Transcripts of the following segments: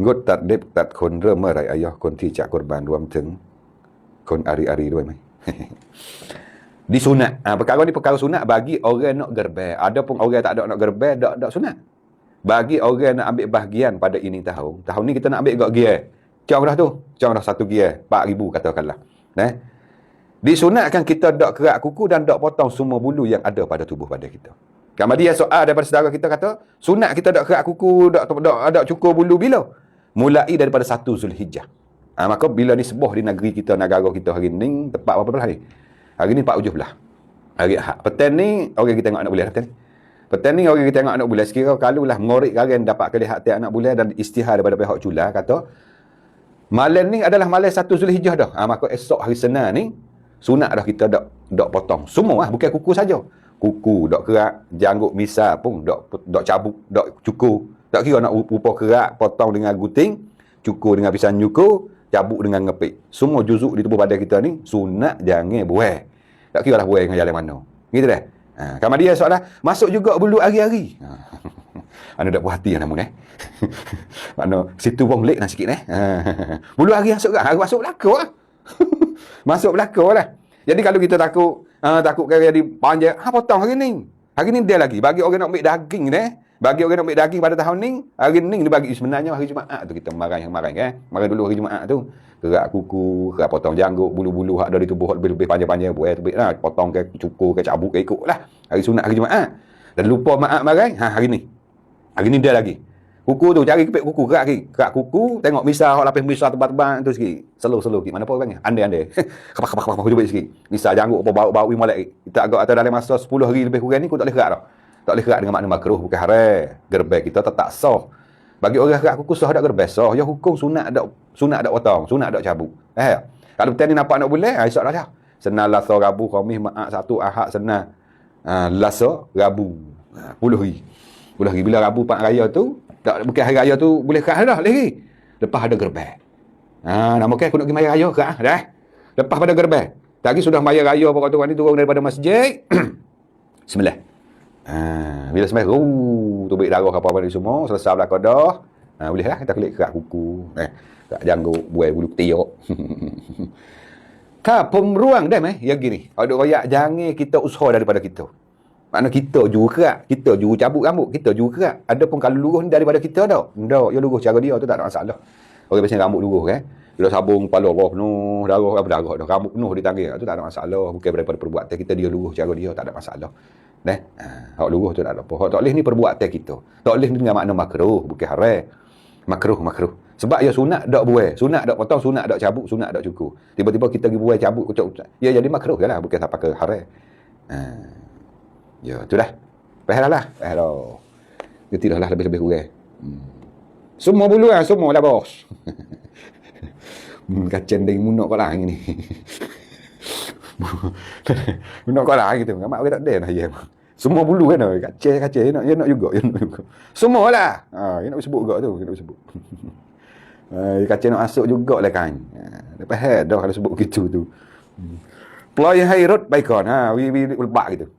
งดตัดเล็บตัดขนเริ่มเมื่อไหร่อายะคนที่จะกุรบานรวมถึงคนอารีด้วยไหม disunat. Perkara ni perkara sunat bagi orang nak gerbai. Ada pun orang tak ada nak gerbai, tak sunat. Bagi orang nak ambil bahagian pada ini tahun. Tahun ni kita nak ambil gak gear. Cang dah tu. Cang dah satu gear. 4,000 katakanlah. Disunatkan kita dak kerak kuku dan dak potong semua bulu yang ada pada tubuh pada kita. Kemudian soal daripada saudara kita kata, sunat kita dak kerak kuku, dak cukur bulu bila? Mulai daripada 1 Zulhijjah. Maka bila ni sebuah di negeri kita, negara kita hari ni, tepat berapa belah ni? Hari ni 4 belah. Hari Ahad. Petang ni, orang kita tengok anak bulan petang ni. Petang ni, orang kita tengok anak bulan. Sekira kalau lah mengorek kalian dapat kelihat tiap anak bulan dan istihar daripada pihak cula, kata, malam ni adalah malam 1 Zulhijjah dah. Maka esok hari Senin ni, sunat dah kita dak potong. Semua lah, bukan kuku saja. Kuku, dak kerak, janggut misal pun, dak cabuk, dak cukur. Tak kira nak rupa kerak, potong dengan gunting, cukur dengan pisang nyukur, cabuk dengan ngepik. Semua juzuk di tubuh badan kita ni, sunat jangan buai. Tak kira lah buai dengan jalan mana. Gitu dah. Kemudian soalan, masuk juga bulu hari-hari. Anda tak puas hati yang namun Mana, situ pun lek lah sikit bulu hari masuk kan? Hari masuk belakang lah. Masuk belakang lah. Jadi kalau kita takut kaya di panjang, potong hari ni. Hari ni dia lagi. Bagi orang nak ambil daging ni, bagi orang nak ambil daging pada tahun ni, hari ni dia bagi sebenarnya hari Jumaat tu kita marah kan. Marah dulu hari Jumaat tu. Kerak kuku, kerak potong janggut, bulu-bulu hak ada di tubuh lebih panjang-panjang buat tu lah. Potong ke cukur ke cabuk ke ikut lah. Hari sunat hari Jumaat. Dan lupa maaf marah, hari ni. Hari ni dia lagi. Kuku tu cari kepek kuku, kerak kuku, tengok misal hak lapis misal tebal-tebal tu sikit. Slow-slow sikit. Mana apa orangnya? Andai-andai. Kapak-kapak cuba sikit. Misal janggut apa bau-bau molek. Kita agak atas dalam masa 10 hari lebih kurang ni kau tak boleh kerak dah. Tak boleh kerak dengan makna makruh, bukan haram. Gerbai kita tetap sah. Bagi orang kerak kuku sah dak gerbai sah. Ya hukum sunat dak potong, sunat dak cabuk. Kalau betul ni nampak nak boleh, esok dah. Senang Selasa, Rabu, Khamis, Jumaat, Sabtu, Ahad, senang. Selasa, Rabu. 10 hari. 10 hari bila Rabu Pak Raya tu, tak bukan hari raya tu boleh kerak dah lagi. Lepas ada gerbai. Nama kan aku nak pergi maya raya kerak dah. Lepas pada gerbai. Tadi sudah maya raya pokok tu ni turun daripada masjid. Bismillah. Bila semai tu baik darah apa-apa ni semua selesai belakang dah. Bolehlah kita klik kerak kuku, kerak janggut, buai bulu tiok. Pemruang dah ya gini. Ada royak jangan kita usaha daripada kita. Makna kita juru kerak, kita juru cabut rambut, kita juru kerak. Ada pun kalau lurus ni daripada kita dah. Ndak, ya lurus cara dia tu tak ada masalah. Orang biasanya rambut lurus Bila sabung kepala penuh, darah dah. Rambut penuh di tangan tu tak ada masalah. Bukan daripada perbuatan kita dia lurus cara dia tak ada masalah. Hak lurus tu tak ada apa. Hak tak boleh ni perbuatan kita. Tak boleh ni dengan makna makruh, bukan haram. Makruh. Sebab ya sunat dak buai, sunat dak potong, sunat dak cabuk, sunat dak cukur. Tiba-tiba kita pergi buai cabuk kucuk. Ya jadi makruh jelah, bukan sampai ke haram. Ya, tu dah. Faham dah. Gerti dah lah lebih-lebih kurang. Semua bulu semua lah bos. Kacang deng munak kau lah ni. Munak kau lah gitu. Mak orang tak ada dah ya. Semua bulu kan kacang nak juga. Semua lah. Dia nak sebut juga tu, dia nak sebut. Kacang nak masuk jugalah kan. Lepas dah kalau sebut gitu tu. Pelai hairut baikon. We lebak gitu.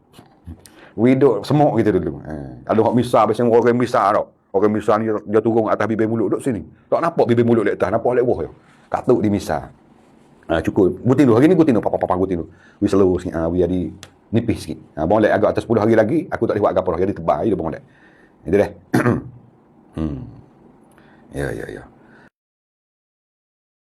Widuk semok gitu dulu. Kalau hak misal biasanya orang misal tau. Orang misal ni dia turun atas bibir mulut duduk sini. Tak nampak bibir mulut di atas, nampak lek bawah je. Katuk di misal. Cukup. Gutin dulu. Hari ni gutin dulu. Papa gutin dulu. We slow sikit. We jadi nipis sikit. Bang lek agak atas 10 hari lagi, aku tak boleh buat apa-apa. Jadi tebal je bang lek. Itu dah. Ya.